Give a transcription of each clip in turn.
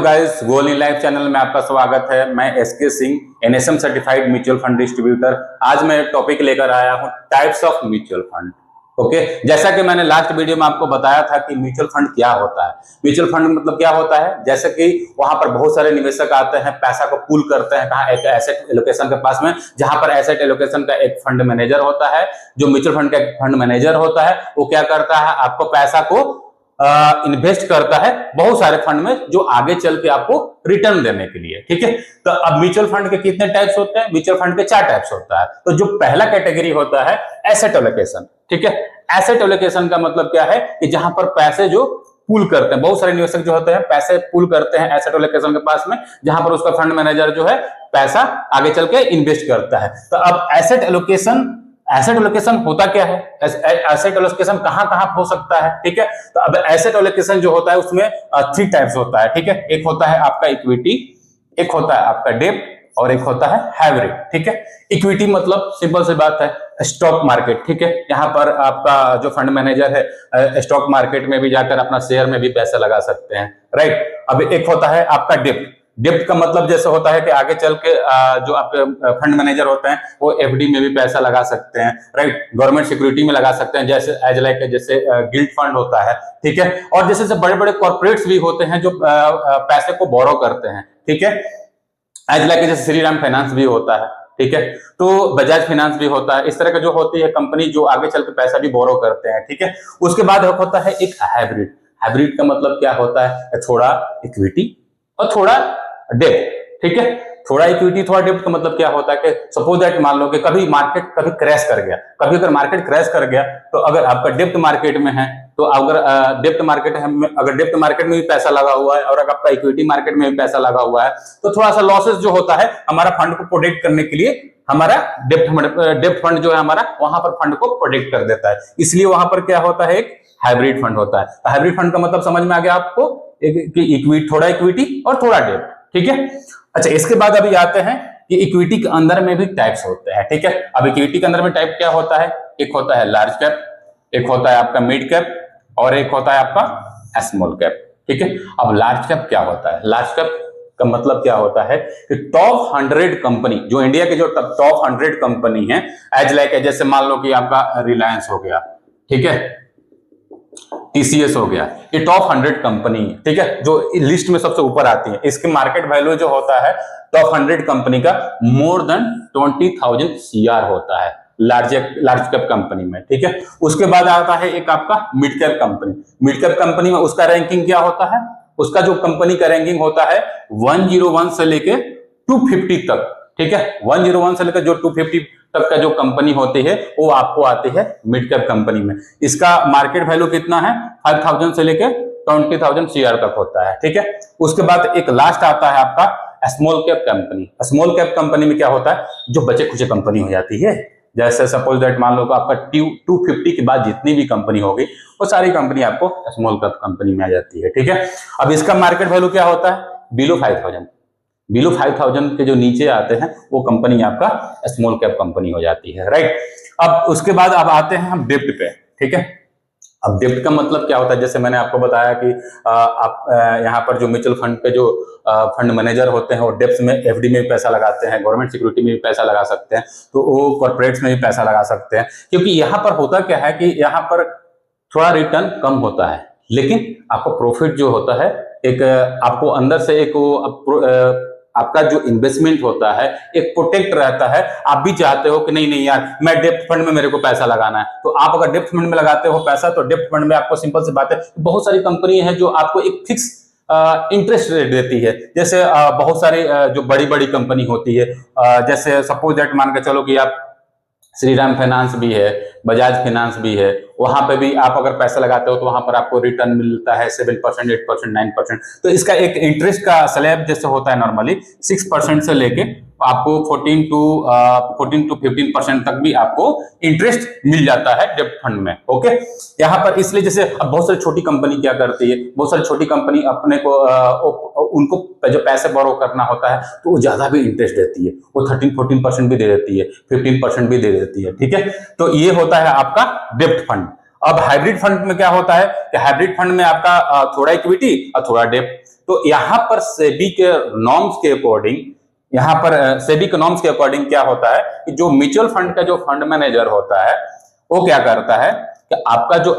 Guys, goal in life channel में आपका स्वागत है। मैं SK Singh, NSM certified mutual fund distributor. आज मैं टॉपिक लेकर आया हूं types of mutual fund. Okay, जैसा कि मैंने लास्ट वीडियो में आपको बताया था कि म्यूचुअल फंड क्या होता है। म्यूचुअल फंड मतलब क्या होता है, जैसे कि वहां पर बहुत सारे निवेशक आते हैं, पैसा को पूल करते हैं कहाँ, एक एसेट एलोकेशन के पास में, जहां पर एसेट एलोकेशन का एक फंड मैनेजर होता है। जो म्यूचुअल फंड का एक फंड मैनेजर होता है वो क्या करता है, आपको पैसा को इन्वेस्ट करता है बहुत सारे फंड में, जो आगे चल के आपको रिटर्न देने के लिए। ठीक है, तो अब म्यूचुअल फंड के कितने टाइप्स होते हैं? म्यूचुअल फंड के 4 टाइप्स होता है। तो जो पहला कैटेगरी होता है एसेट एलोकेशन। ठीक है, एसेट एलोकेशन का मतलब क्या है कि जहां पर पैसे जो पूल करते हैं, बहुत सारे निवेशक जो होते हैं पैसे पूल करते हैं एसेट एलोकेशन के पास में, जहां पर उसका फंड मैनेजर जो है पैसा आगे चल के इन्वेस्ट करता है। तो अब एसेट एलोकेशन होता क्या है, एसेट एलोकेशन कहां कहां हो सकता है? ठीक है, तो अब एसेट एलोकेशन जो होता है उसमें 3 टाइप्स होता है। ठीक है, एक होता है आपका इक्विटी, एक होता है आपका डेब्ट और एक होता है हाइब्रिड। ठीक है, इक्विटी मतलब सिंपल सी बात है स्टॉक मार्केट। ठीक है, यहाँ पर आपका जो फंड मैनेजर है स्टॉक मार्केट में भी जाकर अपना शेयर में भी पैसा लगा सकते हैं। राइट, अब एक होता है आपका डेब्ट। डेब्ट का मतलब जैसे होता है कि आगे चल के जो आपके फंड मैनेजर होते हैं वो एफडी में भी पैसा लगा सकते हैं। राइट, गवर्नमेंट सिक्योरिटी में लगा सकते हैं, जैसे जैसे गिल्ड फंड होता है। ठीक है, और जैसे बड़े बड़े कॉर्पोरेट्स भी होते हैं जो पैसे को बोरो करते हैं। ठीक है, जैसे श्रीराम फाइनेंस भी होता है। ठीक है, तो बजाज फाइनेंस भी होता है। इस तरह का जो होती है कंपनी जो आगे चल के पैसा भी बोरो करते हैं। ठीक है, उसके बाद होता है एक हाइब्रिड। हाइब्रिड का मतलब क्या होता है, थोड़ा इक्विटी और थोड़ा डेब्ट। ठीक है, थोड़ा इक्विटी थोड़ा डेब्ट का मतलब क्या होता है कि सपोज दैट मान लो कि कभी मार्केट कभी क्रैश कर गया, कभी अगर मार्केट क्रैश कर गया तो अगर आपका डेब्ट मार्केट में है तो अगर डेब्ट मार्केट में भी पैसा लगा हुआ है और अगर आपका इक्विटी मार्केट में भी पैसा लगा हुआ है तो थोड़ा सा लॉसेस जो होता है हमारा फंड को प्रोटेक्ट करने के लिए हमारा डेब्ट फंड जो है हमारा वहां पर फंड को प्रोटेक्ट कर देता है। इसलिए वहां पर क्या होता है, एक हाइब्रिड फंड होता है। हाइब्रिड फंड का मतलब समझ में आ गया आपको, थोड़ा इक्विटी और थोड़ा डेब्ट। ठीक है, अच्छा इसके बाद अभी आते हैं कि इक्विटी के अंदर में भी टाइप्स होते हैं। ठीक है, अब इक्विटी के अंदर में टाइप क्या होता है, एक होता है लार्ज कैप, एक होता है आपका मिड कैप और एक होता है आपका स्मॉल कैप। ठीक है, अब लार्ज कैप क्या होता है? लार्ज कैप का मतलब क्या होता है कि टॉप 100 कंपनी, जो इंडिया के जो टॉप 100 कंपनी है, जैसे मान लो कि आपका रिलायंस हो गया, ठीक है, टीसीएस हो गया, ये टॉप 100 कंपनी है। ठीक है, जो लिस्ट में सबसे ऊपर आती है। इसके मार्केट वैल्यू जो होता है टॉप 100 कंपनी का मोर देन 20,000 CR होता है लार्ज कैप कंपनी में। ठीक है, उसके बाद आता है एक आपका mid cap company. Mid cap company में उसका रैंकिंग क्या होता है, उसका जो कंपनी का रैंकिंग होता है 101 से लेके 250 तक। ठीक है, 101 से लेकर जो 250 तक का जो कंपनी होती है वो आपको आती है मिड कैप कंपनी में। इसका मार्केट वैल्यू कितना है, 5,000 से लेकर 20,000 CR तक होता है। ठीक है, उसके बाद एक लास्ट आता है आपका small cap company. Small cap company में क्या होता है, जो बचे कुछ कंपनी हो जाती है, जैसे सपोज दैट मान लो आपका 250 के बाद जितनी भी कंपनी होगी वो सारी कंपनी आपको स्मॉल कैप कंपनी में आ जाती है। ठीक है, अब इसका मार्केट वैल्यू क्या होता है, बिलो 5,000 के जो नीचे आते हैं वो कंपनी आपका स्मॉल कैप कंपनी हो जाती है। राइट, अब उसके बाद अब आते हैं हम डेब्ट पे। ठीक है, अब डेब्ट का मतलब क्या होता है, जैसे मैंने आपको बताया कि आप यहाँ पर जो म्यूचुअल फंड के जो फंड मैनेजर होते हैं वो डेब्ट में एफडी में भी पैसा लगाते हैं, गवर्नमेंट सिक्योरिटी में भी पैसा लगा सकते हैं, तो वो कॉर्पोरेट्स में भी पैसा लगा सकते हैं। क्योंकि यहाँ पर होता क्या है कि यहाँ पर थोड़ा रिटर्न कम होता है, लेकिन आपको प्रॉफिट जो होता है एक आपको अंदर से एक आपका जो इन्वेस्टमेंट होता है एक प्रोटेक्ट रहता है। आप भी चाहते हो कि नहीं यार मैं डेब्ट फंड में मेरे को पैसा लगाना है, तो आप अगर डेब्ट फंड में लगाते हो पैसा तो डेब्ट फंड में आपको सिंपल सी बात है बहुत सारी कंपनी है जो आपको एक फिक्स इंटरेस्ट रेट देती है। जैसे बहुत सारी जो बड़ी बड़ी कंपनी होती है, जैसे सपोज दैट मान के चलो कि आप श्रीराम फाइनेंस भी है, बजाज फाइनेंस भी है, वहां पे भी आप अगर पैसा लगाते हो तो वहां पर आपको रिटर्न मिलता है 7%, 8%, 9%। तो इसका एक इंटरेस्ट का स्लैब जैसे होता है नॉर्मली 6% से लेके आपको 14 to 15% तक भी आपको इंटरेस्ट मिल जाता है डेब्ट फंड में। ओके, यहाँ पर इसलिए जैसे अब बहुत सारी छोटी कंपनी क्या करती है, बहुत सारी छोटी कंपनी अपने को उनको जो पैसे बोरो करना होता है तो वो ज्यादा भी इंटरेस्ट देती है, वो 13-14% भी दे देती है, 15% भी दे देती है। ठीक है, तो ये होता है आपका डेब्ट फंड। अब हाइब्रिड फंड में क्या होता है कि हाइब्रिड फंड में आपका थोड़ा इक्विटी और थोड़ा डेब्ट। तो यहाँ पर सेबी के नॉर्म्स के अकॉर्डिंग, यहाँ पर सेबी के नॉर्म्स के अकॉर्डिंग क्या होता है कि जो म्यूचुअल फंड का जो फंड मैनेजर होता है वो क्या करता है कि आपका जो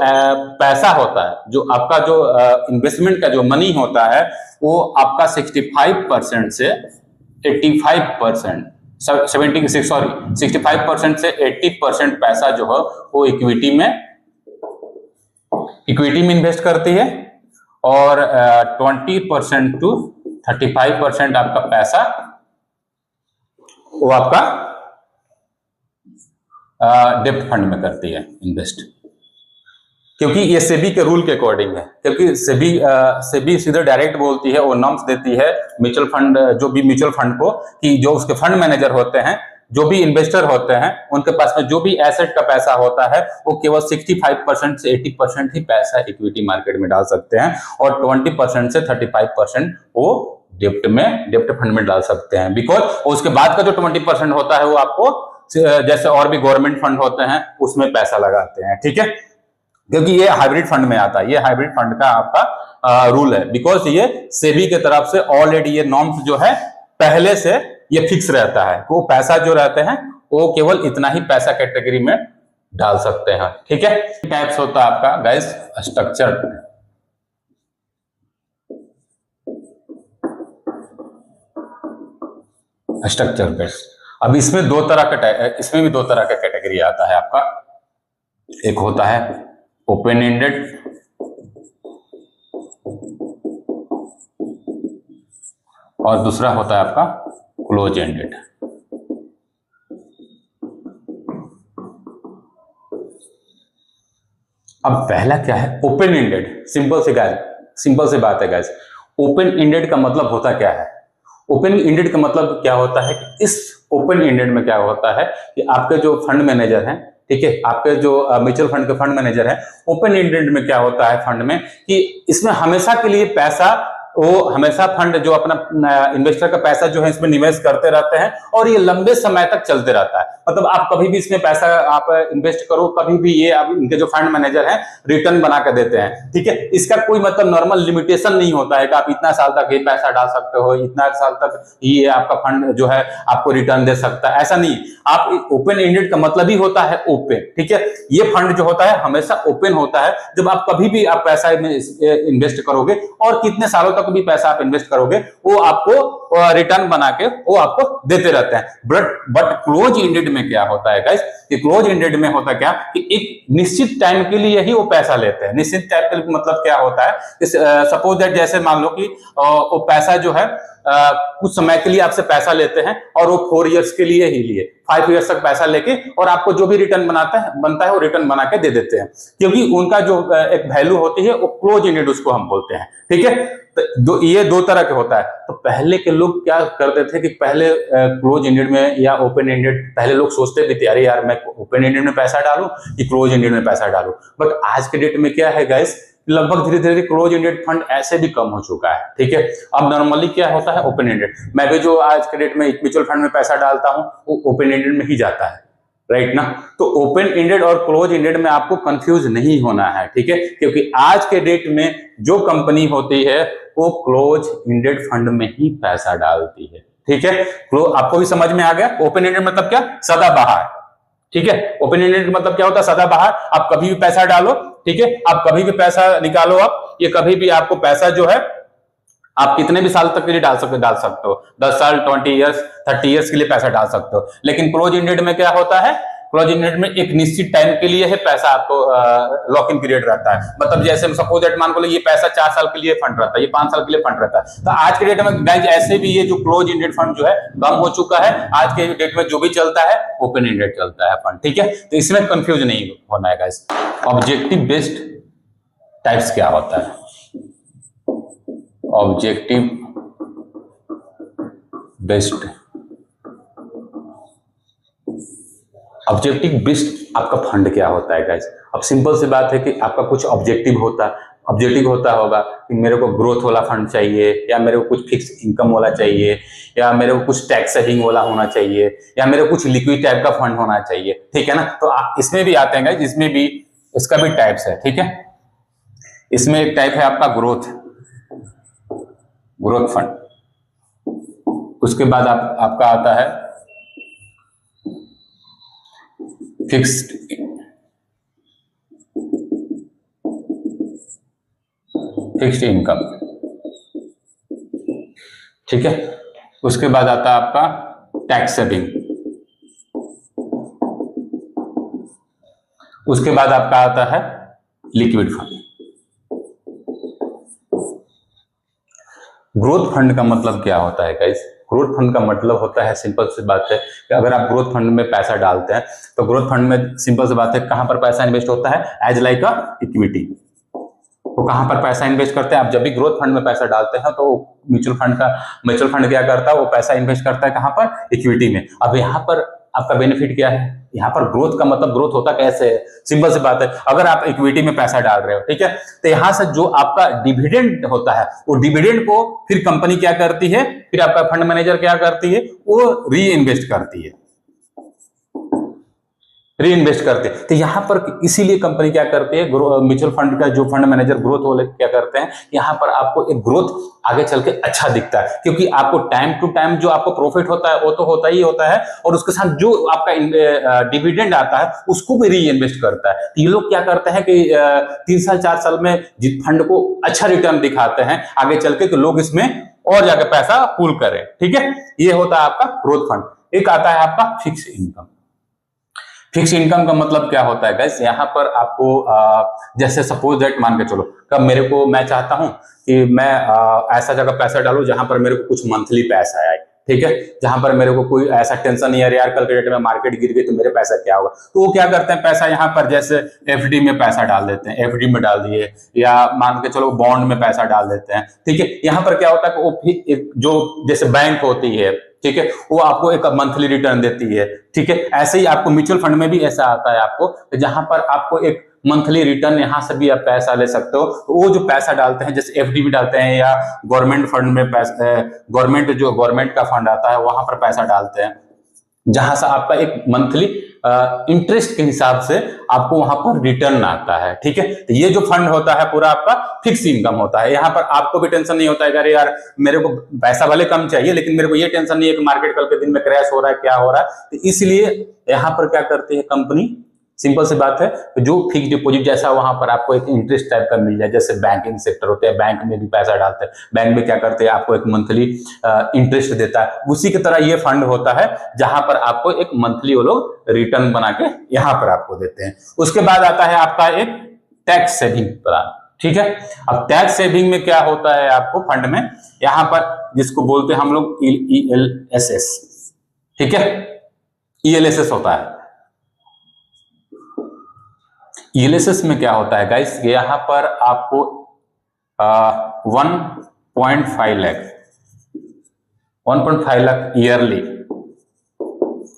पैसा होता है, जो आपका जो इन्वेस्टमेंट का जो मनी होता है, वो आपका 65% से 85%, 65% से 80% पैसा जो है वो इक्विटी में इन्वेस्ट करती है, और 20% टू 35% आपका पैसा वो आपका डेब्ट फंड में करती है इन्वेस्ट। क्योंकि ये सेबी के रूल के अकॉर्डिंग है, क्योंकि सेबी सीधे डायरेक्ट बोलती है, वो नॉर्म्स देती है म्यूचुअल फंड, जो भी म्यूचुअल फंड को, कि जो उसके फंड मैनेजर होते हैं, जो भी इन्वेस्टर होते हैं, उनके पास में जो भी एसेट का पैसा होता है वो केवल 65% से 80% ही पैसा इक्विटी मार्केट में डाल सकते हैं, और 20% से 35% वो डेब्ट फंड में डाल सकते हैं। बिकॉज उसके बाद का जो 20% होता है वो आपको, जैसे और भी गवर्नमेंट फंड होते हैं उसमें पैसा लगाते हैं, ठीक है, क्योंकि ये हाइब्रिड फंड में आता है। ये हाइब्रिड फंड का आपका रूल है, बिकॉज ये सेबी के तरफ से ऑलरेडी ये नॉर्म्स जो है पहले से ये फिक्स रहता है, वो पैसा जो रहते हैं वो केवल इतना ही पैसा कैटेगरी में डाल सकते हैं, ठीक है। टाइप्स होता है आपका गाइस स्ट्रक्चर बेस्ड। अब इसमें दो तरह का, इसमें भी दो तरह का कैटेगरी आता है आपका। एक होता है ओपन एंडेड, और दूसरा होता है आपका क्लोज एंडेड। अब पहला क्या है ओपन एंडेड। सिंपल सी बात है गाइस। ओपन एंडेड का मतलब होता क्या है? ओपन एंडेड का मतलब क्या होता है कि इस ओपन एंडेड में क्या होता है कि आपके जो फंड मैनेजर हैं, ठीक है, आपके जो म्यूचुअल फंड के फंड मैनेजर हैं, ओपन एंडेड में क्या होता है फंड में कि इसमें हमेशा के लिए पैसा, वो हमेशा फंड जो अपना इन्वेस्टर का पैसा जो है इसमें निवेश करते रहते हैं, और ये लंबे समय तक चलते रहता है। मतलब आप कभी भी इसमें पैसा आप इन्वेस्ट करो, कभी भी ये आप इनके जो फंड मैनेजर हैं रिटर्न बना कर देते हैं, ठीक है। इसका कोई मतलब नॉर्मल लिमिटेशन नहीं होता है कि आप इतना साल तक ये पैसा डाल सकते हो, इतना साल तक ये आपका फंड जो है आपको रिटर्न दे सकता है, ऐसा नहीं। आप ओपन एंडेड का मतलब ही होता है ओपन, ठीक है। ये फंड जो होता है हमेशा ओपन होता है। जब आप कभी भी आप पैसा इन्वेस्ट करोगे और कितने सालों तक भी पैसा आप इन्वेस्ट करोगे, वो आपको रिटर्न बना के वो आपको देते रहते हैं। बट क्लोज एंडेड में क्या होता है गाइस कि क्लोज एंडेड में होता क्या कि एक निश्चित टाइम के लिए ही वो पैसा लेते हैं। निश्चित टाइम के लिए मतलब क्या होता है कि सपोज दैट जैसे मान लो कि वो पैसा जो है कुछ समय के लिए आपसे पैसा लेते हैं, और वो 4 इयर्स के लिए ही लिए 5 इयर्स तक पैसा लेके, और आपको जो भी रिटर्न बनता है वो रिटर्न बना के दे देते हैं, क्योंकि उनका जो एक वैल्यू होती है वो क्लोज एंडेड उसको हम बोलते हैं, ठीक है। तो ये दो तरह के होता है। तो पहले के लोग क्या करते थे कि पहले क्लोज एंडेड में या ओपन एंडेड, पहले लोग सोचते भी थे अरे यार मैं ओपन एंडेड में पैसा डालूं कि क्लोज एंडेड में पैसा डालूं। बट आज के डेट में क्या है गाइस, लगभग धीरे धीरे क्लोज एंडेड फंड ऐसे भी कम हो चुका है, ठीक है। अब नॉर्मली क्या होता है ओपन एंडेड। मैं भी जो आज के डेट में म्यूचुअल फंड में पैसा डालता हूं वो ओपन एंडेड में ही जाता है, राइट ना। तो ओपन एंडेड और क्लोज एंडेड में आपको कंफ्यूज नहीं होना है, ठीक है, क्योंकि आज के डेट में जो कंपनी होती है वो क्लोज एंडेड फंड में ही पैसा डालती है, ठीक है। आपको भी समझ में आ गया ओपन एंडेड मतलब क्या? सदाबहार, ठीक है। ओपन एंडेड मतलब क्या होता है? सदाबहार। आप कभी भी पैसा डालो, ठीक है, आप कभी भी पैसा निकालो, आप ये कभी भी आपको पैसा जो है आप कितने भी साल तक के लिए डाल सकते हो 10 साल 20 इयर्स 30 इयर्स के लिए पैसा डाल सकते हो। लेकिन क्लोज एंडेड में क्या होता है? क्लोज एंडेड में एक निश्चित टाइम के लिए है पैसा आपको लॉक इन पीरियड रहता है। मतलब जैसे सपोज दैट मान को ये पैसा 4 साल के लिए फंड रहता है, ये 5 साल के लिए फंड रहता है। तो आज के डेट में गाइस ऐसे भी ये जो क्लोज एंडेड फंड जो है कम हो चुका है। आज के डेट में जो भी चलता है ओपन एंडेड चलता है फंड, ठीक है। तो इसमें कंफ्यूज नहीं होना है गाइस। ऑब्जेक्टिव बेस्ड टाइप्स क्या होता है? ऑब्जेक्टिव बेस्ड, ऑब्जेक्टिव बेस्ड आपका फंड क्या होता है गाइस? अब सिंपल सी बात है कि आपका कुछ ऑब्जेक्टिव होता होगा कि मेरे को ग्रोथ वाला फंड चाहिए, या मेरे को कुछ फिक्स इनकम वाला चाहिए, या मेरे को कुछ टैक्स सेविंग वाला होना चाहिए, या मेरे को कुछ लिक्विड टाइप का फंड होना चाहिए, ठीक है ना। तो इसमें भी आते हैं गाइस, इसमें भी इसका भी टाइप्स है, ठीक है। इसमें एक टाइप है आपका ग्रोथ, ग्रोथ फंड। उसके बाद आपका आता है फिक्स्ड इनकम, ठीक है। उसके बाद आता है आपका टैक्स सेविंग। उसके बाद आपका आता है लिक्विड फंड। ग्रोथ फंड का मतलब क्या होता है गाइस? ग्रोथ फंड का मतलब होता है, सिंपल सी बात है कि अगर आप ग्रोथ फंड में पैसा डालते हैं तो ग्रोथ फंड में सिंपल सी बात है कहां पर पैसा इन्वेस्ट होता है? As like a equity. तो कहां पर पैसा इन्वेस्ट करते हैं? आप जब भी ग्रोथ फंड में पैसा डालते हैं तो म्यूचुअल फंड क्या करता है? वो पैसा इन्वेस्ट करता है कहां पर? इक्विटी में। अब यहां पर आपका बेनिफिट क्या है? यहाँ पर ग्रोथ का मतलब ग्रोथ होता कैसे है? सिंपल सी बात है, अगर आप इक्विटी में पैसा डाल रहे हो, ठीक है, तो यहां से जो आपका डिविडेंड होता है वो डिविडेंड को फिर कंपनी क्या करती है? फिर आपका फंड मैनेजर क्या करती है? वो री इन्वेस्ट करती है, री इन्वेस्ट करते हैं। तो यहां पर इसीलिए कंपनी क्या करती है, म्यूचुअल फंड का जो फंड मैनेजर ग्रोथ वाले क्या करते हैं, यहां पर आपको एक ग्रोथ आगे चल के अच्छा दिखता है, क्योंकि आपको टाइम टू टाइम जो आपको प्रॉफिट होता है वो तो होता ही होता है, और उसके साथ जो आपका डिविडेंड आता है उसको भी री इन्वेस्ट करता है। तो ये लोग क्या करते हैं कि 3 साल 4 साल में जिस फंड को अच्छा रिटर्न दिखाते हैं आगे चल के, तो लोग इसमें और जाके पैसा पूल करें, ठीक है। ये होता है आपका ग्रोथ फंड। एक आता है आपका फिक्स इनकम। फिक्स इनकम का मतलब क्या होता है गाइस? यहाँ पर आपको जैसे सपोज दैट मान के चलो, कब मैं चाहता हूं कि मैं ऐसा जगह पैसा डालूं जहां पर मेरे को कुछ मंथली पैसा आए, ठीक है, जहां पर मेरे को कोई ऐसा टेंशन नहीं है यार कल के डेट में मार्केट गिर गई तो मेरे पैसा क्या होगा। तो वो क्या करते हैं, पैसा यहाँ पर जैसे एफडी में पैसा डाल देते हैं, एफडी में डाल दिए, या मान के चलो बॉन्ड में पैसा डाल देते हैं, ठीक है। यहाँ पर क्या होता है कि वो जो जैसे बैंक होती है, ठीक है, वो आपको एक मंथली रिटर्न देती है, ठीक है। ऐसे ही आपको म्यूचुअल फंड में भी ऐसा आता है आपको, जहां पर आपको एक मंथली रिटर्न यहां से भी आप पैसा ले सकते हो। तो वो जो पैसा डालते हैं जैसे एफडी में डालते हैं, या गवर्नमेंट फंड में पैसा, गवर्नमेंट का फंड आता है वहां पर पैसा डालते हैं, जहां से आपका एक मंथली इंटरेस्ट के हिसाब से आपको वहां पर रिटर्न आता है, ठीक है। तो ये जो फंड होता है पूरा आपका फिक्स इनकम होता है। यहाँ पर आपको भी टेंशन नहीं होता है कि अरे यार मेरे को पैसा भले कम चाहिए लेकिन मेरे को ये टेंशन नहीं है कि मार्केट कल के दिन में क्रैश हो रहा है, क्या हो रहा है। तो इसलिए यहाँ पर क्या करती है कंपनी, सिंपल सी बात है, जो फिक्स डिपॉजिट जैसा वहां पर आपको एक इंटरेस्ट टाइप का मिल जाए, जैसे बैंकिंग सेक्टर होते हैं, बैंक में भी पैसा डालते हैं, बैंक में क्या करते हैं आपको एक मंथली इंटरेस्ट देता है, उसी की तरह ये फंड होता है जहां पर आपको एक मंथली वो लोग रिटर्न बना के यहां पर आपको देते हैं। उसके बाद आता है आपका एक टैक्स सेविंग प्लान, ठीक है। अब टैक्स सेविंग में क्या होता है आपको फंड में, यहां पर जिसको बोलते हैं हम लोग ELSS, ठीक है, ELSS होता है। ELSS में क्या होता है गाइस, यहां पर आपको 1.5 लाख ईयरली,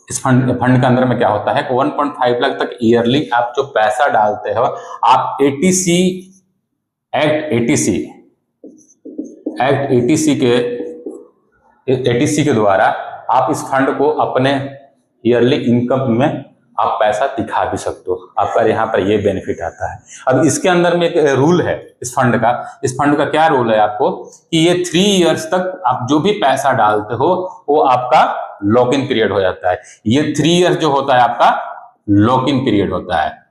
इस फंड के अंदर में क्या होता है 1.5 लाख तक ईयरली आप जो पैसा डालते हो, आप ATC के द्वारा आप इस फंड को अपने ईयरली इनकम में आप पैसा दिखा भी सकते हो। आपका यहाँ पर ये बेनिफिट आता है। अब इसके अंदर में एक रूल है इस फंड का क्या रूल है आपको, कि ये 3 इयर्स तक आप जो भी पैसा डालते हो वो आपका लॉक इन पीरियड हो जाता है। ये 3 इयर्स जो होता है आपका लॉक इन पीरियड होता है।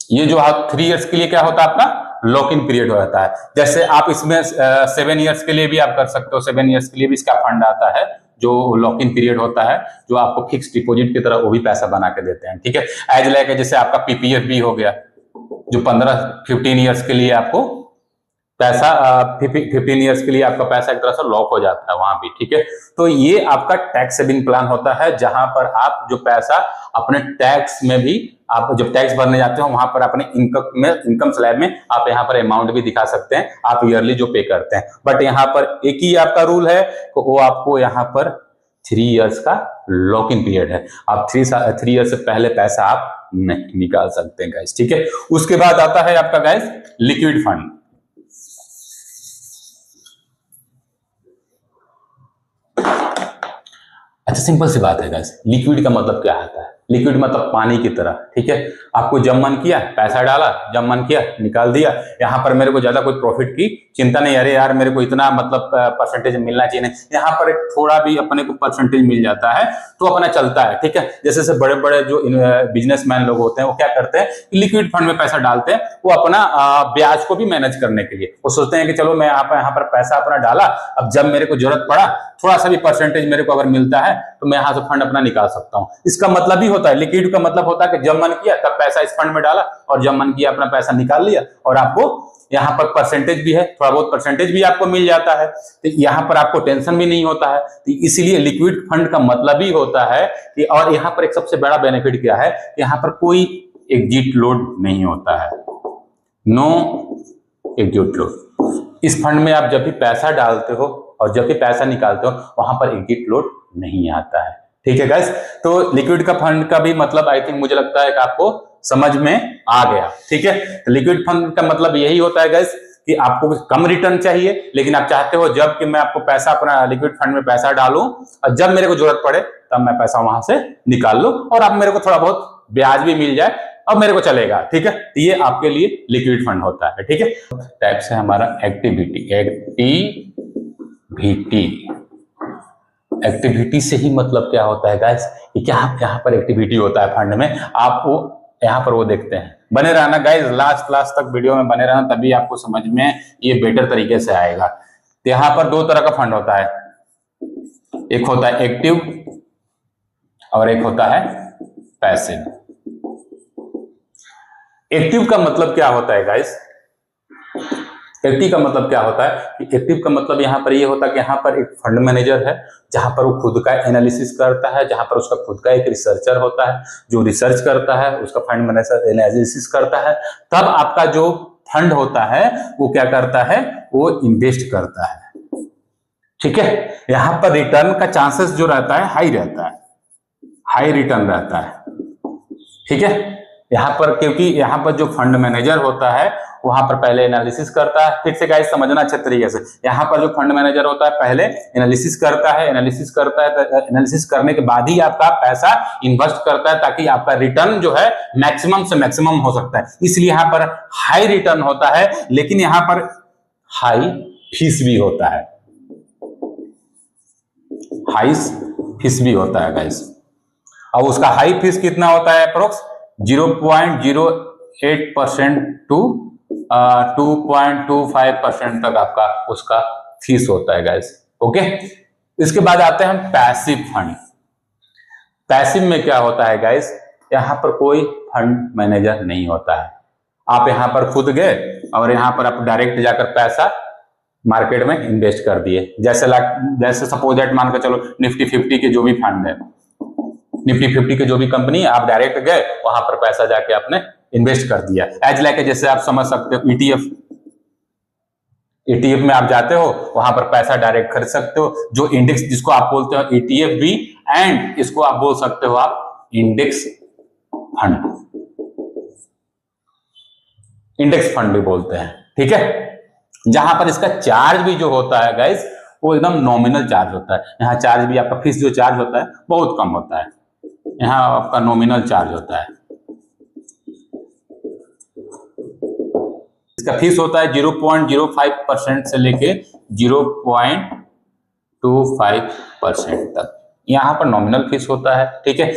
ये जो 3 इयर्स के लिए क्या होता है आपका लॉक इन पीरियड हो जाता है। जैसे आप इसमें 7 इयर्स के लिए भी आप कर सकते हो, 7 इयर्स के लिए भी इसका फंड आता है जो लॉक इन पीरियड होता है, जो आपको फिक्स डिपॉजिट की तरह वो भी पैसा बना के देते हैं, ठीक है। एज लाइक जैसे आपका PPF हो गया, जो 15-15 इयर्स के लिए आपको पैसा 15 इयर्स के लिए आपका पैसा एक तरह से लॉक हो जाता है वहां भी, ठीक है। तो ये आपका टैक्स सेविंग प्लान होता है, जहां पर आप जो पैसा अपने टैक्स में भी, आप जब टैक्स भरने जाते हो वहां पर अपने इनकम स्लैब में आप यहाँ पर अमाउंट भी दिखा सकते हैं, आप ईयरली जो पे करते हैं। बट यहाँ पर एक ही आपका रूल है, तो वो आपको यहाँ पर 3 इयर्स का लॉक इन पीरियड है। आप 3 इयर्स से पहले पैसा आप नहीं निकाल सकते हैं गाइस, ठीक है। उसके बाद आता है आपका गाइस लिक्विड फंड। अच्छा, सिंपल सी बात है गाइस, लिक्विड का मतलब क्या आता है? लिक्विड मतलब पानी की तरह, ठीक है। आपको जब मन किया पैसा डाला, जब मन किया निकाल दिया। यहाँ पर मेरे को ज्यादा कोई प्रॉफिट की चिंता नहीं, अरे यार मेरे को इतना मतलब परसेंटेज मिलना चाहिए, नहीं, यहाँ पर एक थोड़ा भी अपने को परसेंटेज मिल जाता है तो अपना चलता है, ठीक है। जैसे बड़े बड़े जो बिजनेसमैन लोग होते हैं वो क्या करते हैं, लिक्विड फंड में पैसा डालते हैं, वो अपना ब्याज को भी मैनेज करने के लिए वो सोचते हैं कि चलो मैं यहाँ पर पैसा अपना डाला, अब जब मेरे को जरूरत पड़ा थोड़ा सा भी परसेंटेज मेरे को अगर मिलता है तो मैं यहाँ से फंड अपना निकाल सकता हूँ। इसका मतलब ही होता है, लिक्विड का मतलब होता है कि जब मन किया तब पैसा इस फंड में डाला और जब मन किया अपना पैसा निकाल लिया, और आपको यहाँ पर परसेंटेज भी है, थोड़ा बहुत परसेंटेज भी आपको मिल जाता है, तो यहाँ पर आपको टेंशन भी नहीं होता है। तो इसलिए लिक्विड फंड का मतलब ही होता है कि, और यहाँ पर एक सबसे बड़ा बेनिफिट क्या है, यहाँ पर कोई एग्जिट लोड नहीं होता है, नो एग्जिट लोड। इस फंड में आप जब भी पैसा डालते हो और जब भी पैसा निकालते हो वहां पर एग्जिट लोड नहीं आता है, ठीक है गाइस। तो लिक्विड का फंड का भी मतलब आई थिंक मुझे लगता है कि आपको समझ में आ गया, ठीक है। तो लिक्विड फंड का मतलब यही होता है गाइस कि आपको कम रिटर्न चाहिए, लेकिन आप चाहते हो जब कि मैं आपको पैसा अपना लिक्विड फंड में पैसा डालूं और जब मेरे को जरूरत पड़े तब मैं पैसा वहां से निकाल लूं और आप मेरे को थोड़ा बहुत ब्याज भी मिल जाए और मेरे को चलेगा, ठीक है। तो ये आपके लिए लिक्विड फंड होता है, ठीक है। टाइप से हमारा एक्टिविटी से ही मतलब क्या होता है गाइस कि क्या यहाँ पर एक्टिविटी होता है फंड में, आप वो यहाँ पर वो देखते हैं। बने रहना गाइस, लास्ट क्लास तक वीडियो में बने रहना, तभी आपको समझ में ये बेटर तरीके से आएगा। तो यहाँ पर दो तरह का फंड होता है, एक होता है एक्टिव और एक होता है पैसिव। एक्टिव का मतलब क्या होता है गाइस, एक्टिव का मतलब क्या होता है कि एक्टिव का मतलब यहाँ पर ये होता है कि यहाँ पर एक फंड मैनेजर है जहां पर वो खुद का एनालिसिस करता है, जहां पर उसका खुद का एक रिसर्चर होता है जो रिसर्च करता है, उसका फंड मैनेजर एनालिसिस करता है, तब आपका जो फंड होता है वो क्या करता है, वो इन्वेस्ट करता है, ठीक है। यहाँ पर रिटर्न का चांसेस जो रहता है हाई रहता है, हाई रिटर्न रहता है, ठीक है। यहाँ पर क्योंकि यहाँ पर जो फंड मैनेजर होता है वहां पर पहले एनालिसिस करता है, फिर से गाइस समझना अच्छे तरीके से, यहाँ पर जो फंड मैनेजर होता है पहले एनालिसिस करता है, एनालिसिस करने के बाद ही आपका पैसा इन्वेस्ट करता है ताकि आपका रिटर्न जो है मैक्सिमम से मैक्सिमम हो सकता है। इसलिए यहाँ पर हाई रिटर्न होता है, लेकिन यहाँ पर हाई फीस भी होता है, हाई फीस भी होता है गाइस। और उसका हाई फीस कितना होता है, अप्रोक्स 0.08% टू 2.25% तक आपका उसका फीस होता है गाइस, ओके। इसके बाद आते हैं हम पैसिव फंड। पैसिव में क्या होता है गाइस, यहां पर कोई फंड मैनेजर नहीं होता है, आप यहां पर खुद गए और यहां पर आप डायरेक्ट जाकर पैसा मार्केट में इन्वेस्ट कर दिए। जैसे सपोज दैट मान के चलो निफ्टी 50 के जो भी फंड है, निफ्टी 50 के जो भी कंपनी, आप डायरेक्ट गए वहां पर पैसा जाके आपने इन्वेस्ट कर दिया। एज लाइक जैसे आप समझ सकते हो ईटीएफ में आप जाते हो, वहां पर पैसा डायरेक्ट खरीद सकते हो, जो इंडेक्स जिसको आप बोलते हो ईटीएफ भी, एंड इसको आप बोल सकते हो आप इंडेक्स फंड, इंडेक्स फंड भी बोलते हैं, ठीक है। जहां पर इसका चार्ज भी जो होता है गाइस वो एकदम नॉमिनल चार्ज होता है। यहाँ चार्ज भी आपका फीस जो चार्ज होता है बहुत कम होता है, यहाँ आपका नॉमिनल चार्ज होता है। इसका फीस होता है 0.05% से लेके 0.25% तक, यहाँ पर नॉमिनल फीस होता है, ठीक है।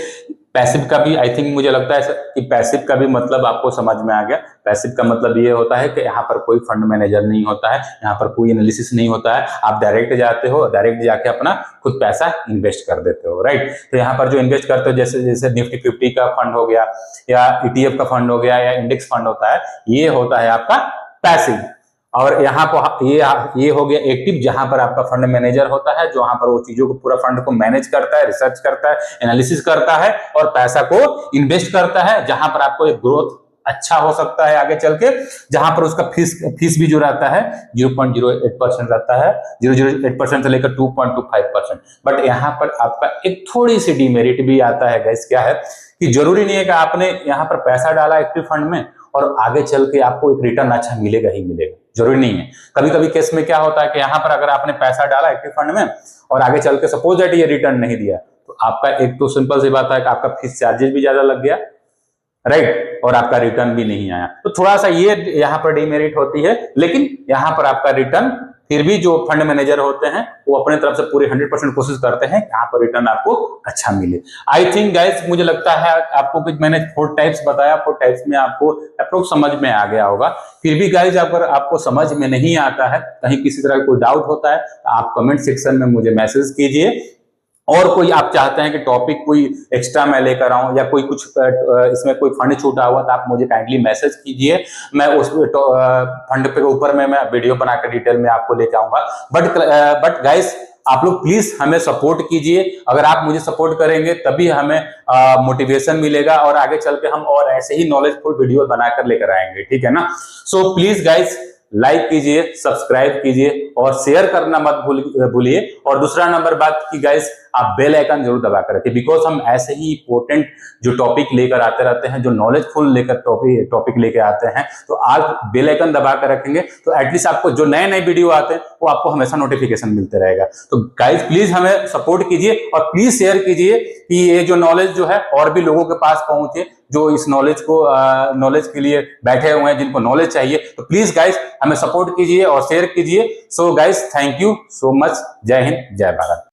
पैसिव का भी आई थिंक मुझे लगता है कि पैसिव का भी मतलब आपको समझ में आ गया। पैसिव का मतलब ये होता है कि यहाँ पर कोई फंड मैनेजर नहीं होता है, यहाँ पर कोई एनालिसिस नहीं होता है, आप डायरेक्ट जाते हो, डायरेक्ट जाके अपना खुद पैसा इन्वेस्ट कर देते हो, राइट। तो यहाँ पर जो इन्वेस्ट करते हो जैसे जैसे निफ्टी 50 का फंड हो गया या ईटीएफ का फंड हो गया या इंडेक्स फंड होता है, ये होता है आपका पैसिव। और यहाँ पर ये हो गया एक्टिव, जहां पर आपका फंड मैनेजर होता है जो वहां पर वो चीजों को पूरा फंड को मैनेज करता है, रिसर्च करता है, एनालिसिस करता है और पैसा को इन्वेस्ट करता है, जहां पर आपको एक ग्रोथ अच्छा हो सकता है आगे चल के, जहां पर उसका फीस भी जो रहता है 0.08% रहता है, 0.08% से लेकर 2.25%। बट यहाँ पर आपका एक थोड़ी सी डिमेरिट भी आता है गाइस, क्या है कि जरूरी नहीं है कि आपने यहाँ पर पैसा डाला एक्टिव फंड में और आगे चल के आपको एक रिटर्न अच्छा मिलेगा ही मिलेगा, जरूरी नहीं है। कभी कभी केस में क्या होता है कि यहाँ पर अगर आपने पैसा डाला एक्टिव फंड में और आगे चल के सपोज दैट ये रिटर्न नहीं दिया, तो आपका एक तो सिंपल सी बात है कि आपका फीस चार्जेस भी ज्यादा लग गया, राइट, और आपका रिटर्न भी नहीं आया। तो थोड़ा सा ये यहाँ पर डिमेरिट होती है, लेकिन यहाँ पर आपका रिटर्न फिर भी जो फंड मैनेजर होते हैं वो अपने तरफ से पूरी 100% कोशिश करते हैं यहाँ पर रिटर्न आपको अच्छा मिले। आई थिंक गाइस, मुझे लगता है आपको कुछ मैंने 4 टाइप्स बताया, 4 टाइप्स में आपको अप्रोक्स समझ में आ गया होगा। फिर भी गाइस अगर आपको समझ में नहीं आता है, कहीं किसी तरह का कोई डाउट होता है, तो आप कमेंट सेक्शन में मुझे मैसेज कीजिए। और कोई आप चाहते हैं कि टॉपिक कोई एक्स्ट्रा मैं लेकर आऊं या कोई कुछ इसमें कोई फंड छूटा हुआ, तो आप मुझे काइंडली मैसेज कीजिए, मैं उस फंड पे ऊपर में मैं वीडियो बनाकर डिटेल में आपको लेके आऊंगा। बट गाइस, आप लोग प्लीज हमें सपोर्ट कीजिए। अगर आप मुझे सपोर्ट करेंगे तभी हमें मोटिवेशन मिलेगा और आगे चल के हम और ऐसे ही नॉलेजफुल वीडियो बनाकर लेकर आएंगे, ठीक है ना। सो प्लीज गाइस, लाइक कीजिए, सब्सक्राइब कीजिए और शेयर करना मत भूलिए। और दूसरा नंबर बात की गाइस, आप बेल आइकन जरूर दबा कर रखिए, बिकॉज हम ऐसे ही इंपॉर्टेंट जो टॉपिक लेकर आते रहते हैं, जो नॉलेजफुल लेकर टॉपिक लेकर आते हैं, तो आप बेल आइकन दबा कर रखेंगे तो एटलीस्ट आपको जो नए नए वीडियो आते हैं वो आपको हमेशा नोटिफिकेशन मिलते रहेगा। तो गाइस प्लीज हमें सपोर्ट कीजिए और प्लीज शेयर कीजिए कि ये जो नॉलेज जो है और भी लोगों के पास पहुंचे, जो इस नॉलेज के लिए बैठे हुए हैं, जिनको नॉलेज चाहिए। तो प्लीज गाइस हमें सपोर्ट कीजिए और शेयर कीजिए। So guys, thank you so much. जय हिंद, जय भारत।